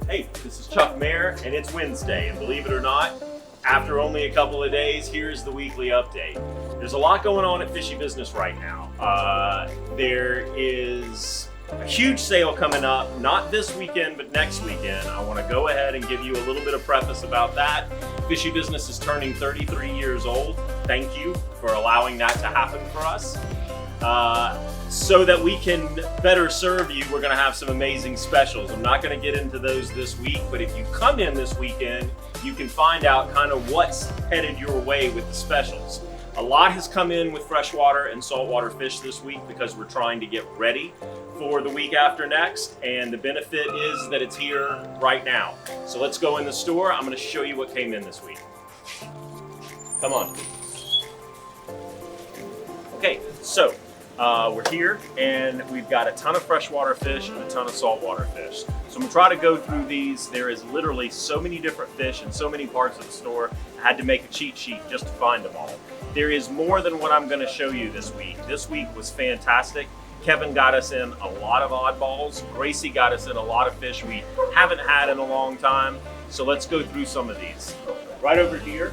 Hey, this is Chuck Mayer, and it's Wednesday, and believe it or not, after only a couple of days, here's the weekly update. There's a lot going on at Fishy Business right now. There is a huge sale coming up, not this weekend, but next weekend. I want to go ahead and give you a little bit of preface about that. Fishy Business is turning 33 years old. Thank you for allowing that to happen for us. So that we can better serve you, we're going to have some amazing specials. I'm not going to get into those this week, but if you come in this weekend, you can find out kind of what's headed your way with the specials. A lot has come in with freshwater and saltwater fish this week because we're trying to get ready for the week after next, and the benefit is that it's here right now. So let's go in the store. I'm going to show you what came in this week. Come on. Okay, so we're here and we've got a ton of freshwater fish and a ton of saltwater fish. So I'm gonna try to go through these. There is literally so many different fish in so many parts of the store. I had to make a cheat sheet just to find them all. There is more than what I'm gonna show you this week. This week was fantastic. Kevin got us in a lot of oddballs. Gracie got us in a lot of fish we haven't had in a long time. So let's go through some of these. Right over here,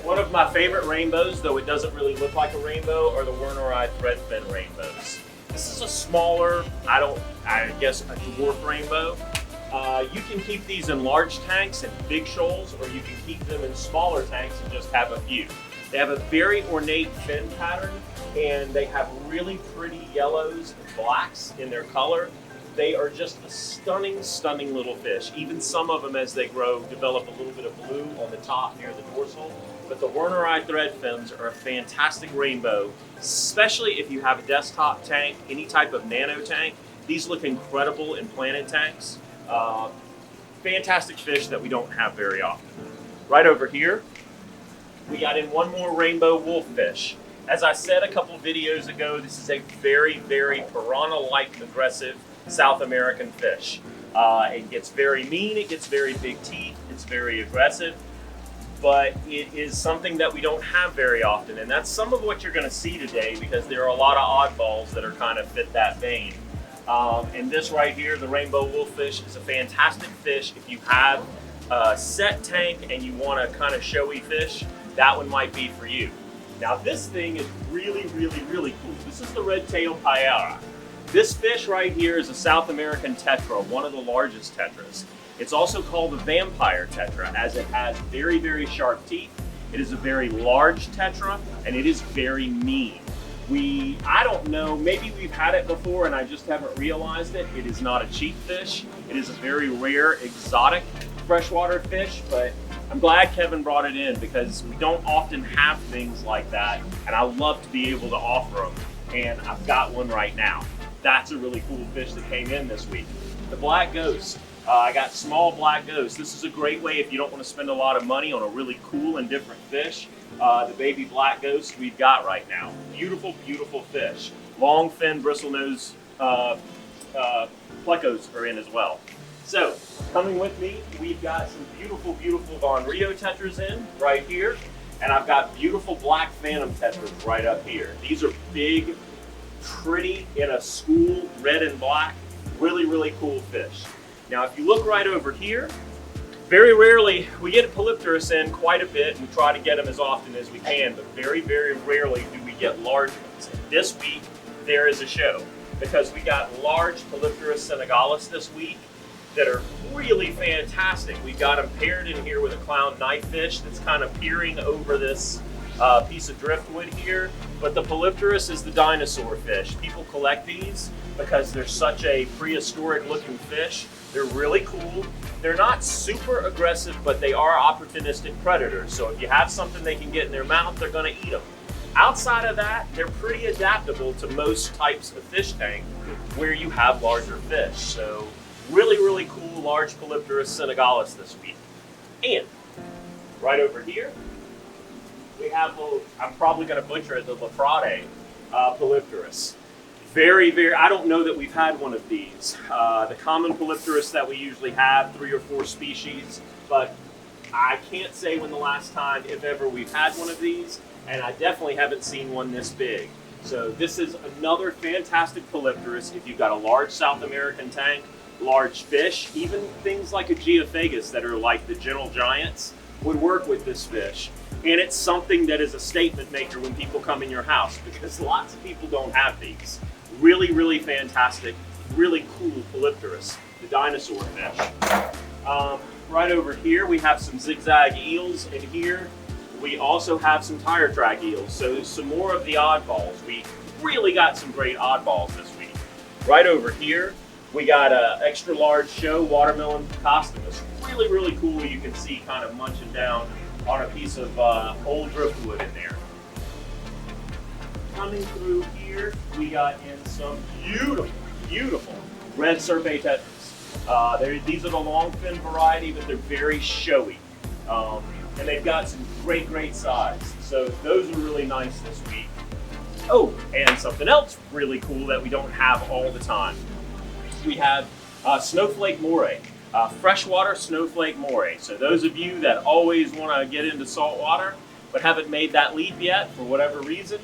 one of my favorite rainbows, though it doesn't really look like a rainbow, are the Wernerite threadfin rainbows. This is a smaller, I guess a dwarf rainbow. You can keep these in large tanks and big shoals, or you can keep them in smaller tanks and just have a few. They have a very ornate fin pattern, and they have really pretty yellows and blacks in their color. They are just a stunning, stunning little fish. Even some of them, as they grow, develop a little bit of blue on the top near the dorsal. But the Wernerite threadfins are a fantastic rainbow, especially if you have a desktop tank, any type of nano tank. These look incredible in planted tanks. Fantastic fish that we don't have very often. Right over here, we got in one more rainbow wolffish. As I said a couple videos ago, this is a very, very piranha-like aggressive South American fish. It gets very mean, it gets very big teeth, it's very aggressive, but it is something that we don't have very often, and that's some of what you're going to see today because there are a lot of oddballs that are kind of fit that vein. And this right here, the rainbow wolffish, is a fantastic fish. If you have a set tank and you want a kind of showy fish, that one might be for you. Now this thing is really, really, really cool. This is the red-tailed paella. This fish right here is a South American tetra, one of the largest tetras. It's also called the vampire tetra, as it has very, very sharp teeth. It is a very large tetra, and it is very mean. I don't know, maybe we've had it before and I just haven't realized it. It is not a cheap fish. It is a very rare, exotic freshwater fish, but I'm glad Kevin brought it in because we don't often have things like that, and I love to be able to offer them, and I've got one right now. That's a really cool fish that came in this week. The black ghost. I got small black ghost. This is a great way if you don't want to spend a lot of money on a really cool and different fish. The baby black ghost we've got right now. Beautiful, beautiful fish. Long fin bristlenose plecos are in as well. So, coming with me, we've got some beautiful, beautiful Von Rio tetras in right here, and I've got beautiful black phantom tetras right up here. These are big, pretty, in a school, red and black. Really, really cool fish. Now, if you look right over here, very rarely, we get Polypterus in quite a bit, and we try to get them as often as we can, but very, very rarely do we get large ones. This week, there is a show, because we got large Polypterus senegalis this week that are really fantastic. We got them paired in here with a clown knifefish that's kind of peering over this piece of driftwood here, but the Polypterus is the dinosaur fish. People collect these because they're such a prehistoric looking fish. They're really cool. They're not super aggressive, but they are opportunistic predators. So if you have something they can get in their mouth, they're gonna eat them. Outside of that, they're pretty adaptable to most types of fish tank where you have larger fish. So really, really cool large Polypterus senegalis this week. And right over here, we have, I'm probably gonna butcher it, the Lafrade Polypterus. Very, very, I don't know that we've had one of these. The common Polypterus that we usually have, 3 or 4 species, but I can't say when the last time, if ever, we've had one of these, and I definitely haven't seen one this big. So this is another fantastic Polypterus if you've got a large South American tank large fish. Even things like a geophagus that are like the gentle giants would work with this fish. And it's something that is a statement maker when people come in your house, because lots of people don't have these. Really, really fantastic, really cool polypterus, the dinosaur fish. Right over here we have some zigzag eels, and here we also have some tire track eels. So some more of the oddballs. We really got some great oddballs this week. Right over here we got a extra large show watermelon costumus. Really, really cool. You can see kind of munching down on a piece of old driftwood in there. Coming through here, we got in some beautiful, beautiful red serpent tetras. These are the long fin variety, but they're very showy. And they've got some great, great size. So those are really nice this week. Oh, and something else really cool that we don't have all the time. We have snowflake moray. Freshwater snowflake moray. So those of you that always want to get into saltwater but haven't made that leap yet for whatever reason,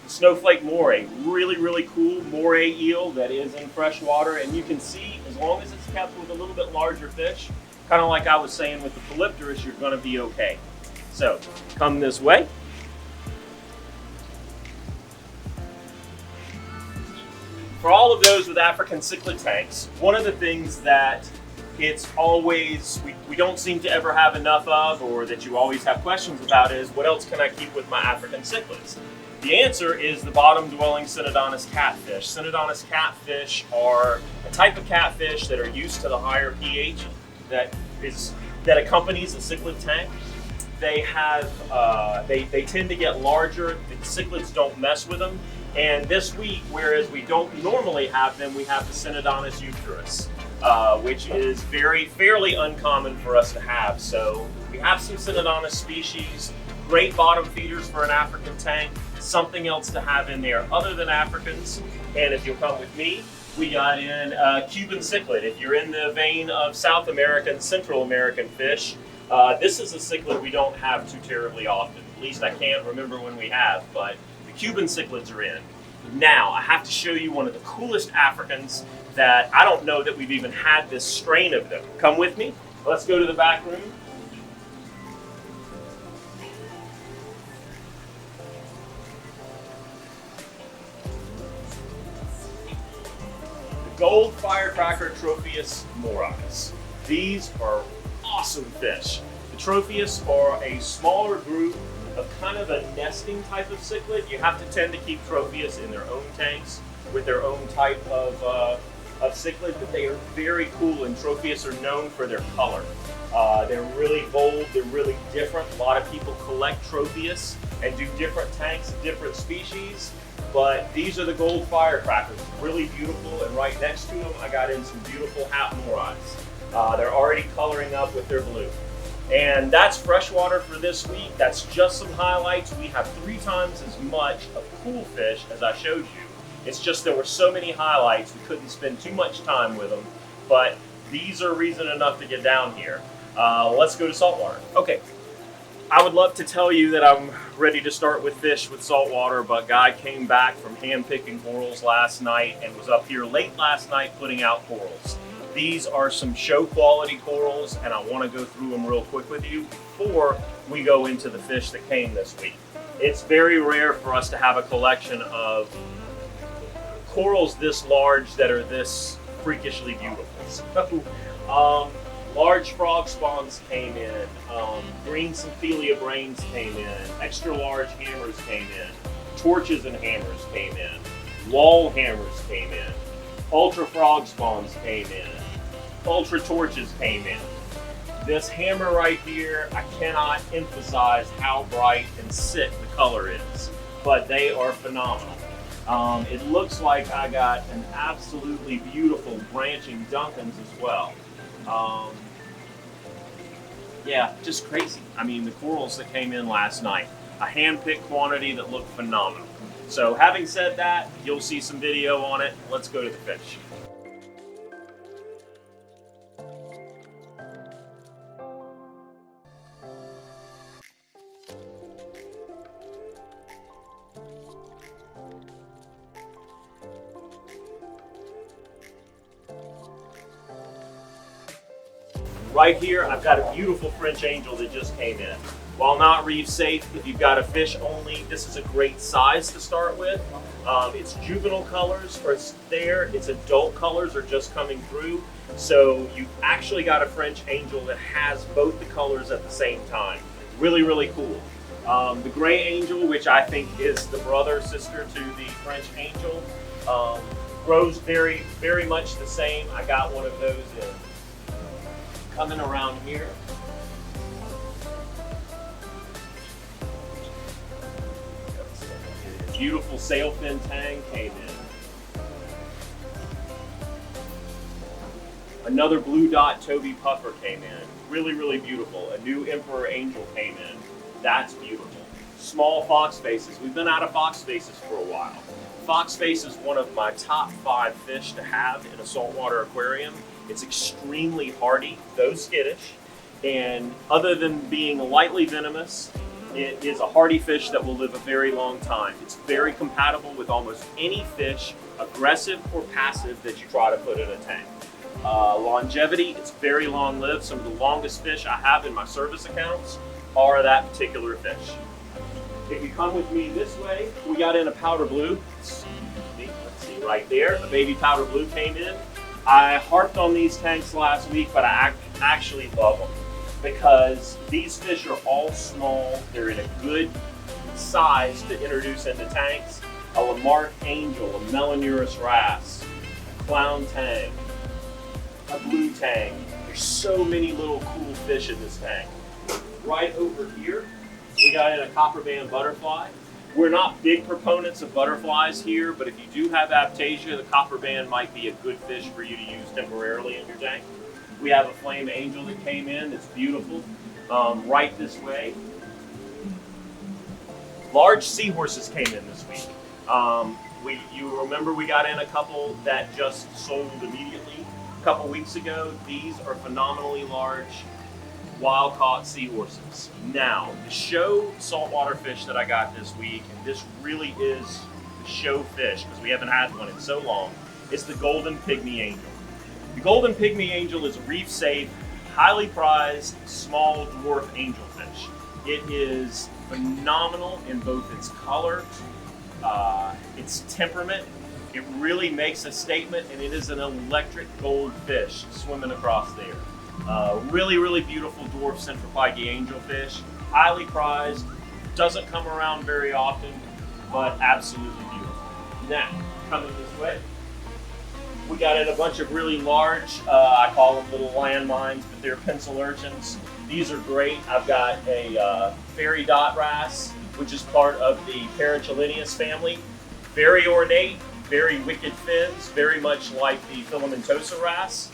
snowflake moray, really, really cool moray eel that is in freshwater, and you can see as long as it's kept with a little bit larger fish, kind of like I was saying with the polypterus, you're going to be okay. So come this way. For all of those with African cichlid tanks, one of the things that it's always, we don't seem to ever have enough of, or that you always have questions about, is what else can I keep with my African cichlids? The answer is the bottom-dwelling Synodontis catfish. Synodontis catfish are a type of catfish that are used to the higher pH that accompanies a cichlid tank. They have, they tend to get larger. The cichlids don't mess with them. And this week, whereas we don't normally have them, we have the Synodontis eucharus, which is fairly uncommon for us to have. So we have some Synodontis species, great bottom feeders for an African tank, something else to have in there other than Africans. And if you'll come with me, we got in Cuban cichlid. If you're in the vein of South American, Central American fish, this is a cichlid we don't have too terribly often. At least I can't remember when we have, but Cuban cichlids are in. Now, I have to show you one of the coolest Africans that I don't know that we've even had this strain of them. Come with me. Let's go to the back room. The gold firecracker Tropheus morais. These are awesome fish. The Tropheus are a smaller group of kind of a nesting type of cichlid. You have to tend to keep Tropheus in their own tanks with their own type of cichlid, but they are very cool, and Tropheus are known for their color. They're really bold, they're really different. A lot of people collect Tropheus and do different tanks of different species, but these are the gold firecrackers, really beautiful, and right next to them I got in some beautiful hat morais. They're already coloring up with their blue. And that's freshwater for this week. That's just some highlights. We have 3 times as much of cool fish as I showed you. It's just there were so many highlights, we couldn't spend too much time with them, but these are reason enough to get down here. Let's go to saltwater. Okay, I would love to tell you that I'm ready to start with fish with saltwater, but Guy came back from hand-picking corals last night and was up here late last night putting out corals. These are some show quality corals, and I want to go through them real quick with you before we go into the fish that came this week. It's very rare for us to have a collection of corals this large that are this freakishly beautiful. So, large frog spawns came in, green Symphelia brains came in, extra large hammers came in, torches and hammers came in, wall hammers came in, ultra frog spawns came in, ultra torches came in. This hammer right here, I cannot emphasize how bright and sick the color is, but they are phenomenal. It looks like I got an absolutely beautiful branching Duncans as well. Yeah, just crazy. I mean, the corals that came in last night, a hand-picked quantity that looked phenomenal. So having said that, you'll see some video on it. Let's go to the fish. Right here, I've got a beautiful French angel that just came in. While not reef safe, if you've got a fish only, this is a great size to start with. Its juvenile colors are there, its adult colors are just coming through. So you've actually got a French angel that has both the colors at the same time. Really, really cool. The gray angel, which I think is the brother, sister to the French angel, grows very, very much the same. I got one of those in. Coming around here. Beautiful sailfin tang came in. Another blue dot Toby puffer came in. Really, really beautiful. A new emperor angel came in. That's beautiful. Small fox faces. We've been out of fox faces for a while. Fox face is one of my top 5 fish to have in a saltwater aquarium. It's extremely hardy, though skittish, and other than being lightly venomous, it is a hardy fish that will live a very long time. It's very compatible with almost any fish, aggressive or passive, that you try to put in a tank. Longevity, it's very long-lived. Some of the longest fish I have in my service accounts are that particular fish. If you come with me this way, we got in a powder blue. Let's see right there, a baby powder blue came in. I harped on these tanks last week, but I actually love them because these fish are all small. They're in a good size to introduce into tanks. A Lamarck angel, a Melanurus wrasse, a clown tang, a blue tang. There's so many little cool fish in this tank. Right over here, we got in a copper band butterfly. We're not big proponents of butterflies here, but if you do have aptasia, the copper band might be a good fish for you to use temporarily in your tank. We have a flame angel that came in that's beautiful. Right this way. Large seahorses came in this week. You remember we got in a couple that just sold immediately a couple weeks ago. These are phenomenally large wild-caught seahorses. Now, the show saltwater fish that I got this week, and this really is the show fish because we haven't had one in so long, is the golden pygmy angel. The golden pygmy angel is a reef-safe, highly prized, small dwarf angelfish. It is phenomenal in both its color, its temperament. It really makes a statement, and it is an electric gold fish swimming across there. Really, really beautiful dwarf central pikey angelfish. Highly prized, doesn't come around very often, but absolutely beautiful. Now, coming this way, we got in a bunch of really large, I call them little landmines, but they're pencil urchins. These are great. I've got a fairy dot wrasse, which is part of the Paranchelinius family. Very ornate, very wicked fins, very much like the filamentosa wrasse.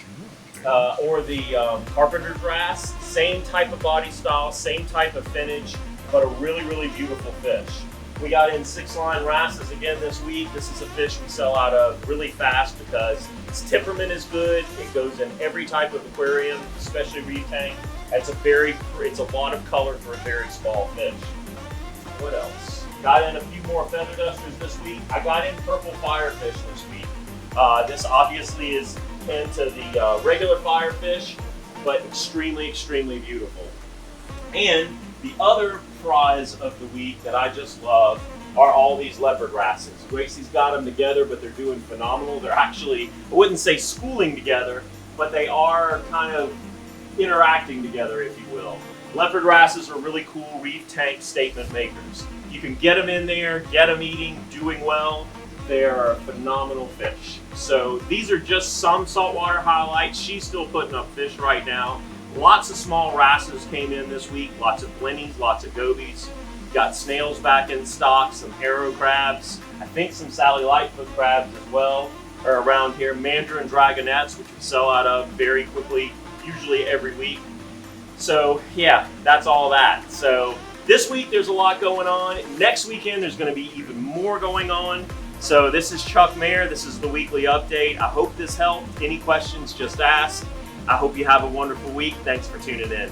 Or the carpenter's wrasse. Same type of body style, same type of finnage, but a really, really beautiful fish. We got in 6-line wrasses again this week. This is a fish we sell out of really fast because its temperament is good. It goes in every type of aquarium, especially reef tank. It's a lot of color for a very small fish. What else? Got in a few more feather dusters this week. I got in purple firefish this week. This obviously is into the regular firefish, but extremely, extremely beautiful. And the other prize of the week that I just love are all these leopard wrasses. Gracie's got them together, but they're doing phenomenal. They're actually, I wouldn't say schooling together, but they are kind of interacting together, if you will. Leopard wrasses are really cool reef tank statement makers. You can get them in there, get them eating, doing well. They're a phenomenal fish. So these are just some saltwater highlights. She's still putting up fish right now. Lots of small wrasses came in this week. Lots of blennies, lots of gobies. Got snails back in stock, some arrow crabs. I think some Sally Lightfoot crabs as well are around here. Mandarin dragonettes, which we sell out of very quickly, usually every week. So yeah, that's all that. So this week there's a lot going on. Next weekend there's going to be even more going on. So this is Chuck Mayer. This is the weekly update. I hope this helped. Any questions, just ask. I hope you have a wonderful week. Thanks for tuning in.